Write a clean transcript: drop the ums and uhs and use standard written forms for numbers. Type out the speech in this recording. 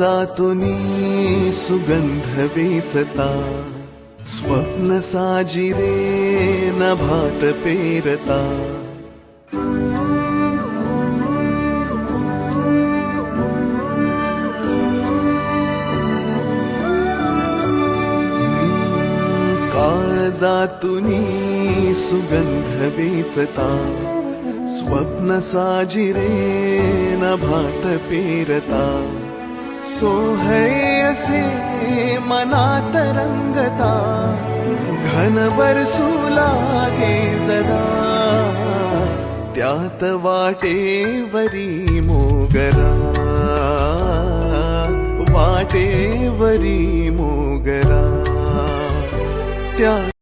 काळजातुनी सुगंध वेचता, स्वप्न साजिरे नभात पेरता. काळजातुनी सुगंध वेचता, स्वप्न साजिरे नभात पेरता. सोहळे असे मनात रंगता, घन बरसू लागे जरा, त्यात वाटेवरी मोगरा, वाटेवरी मोगरा. त्या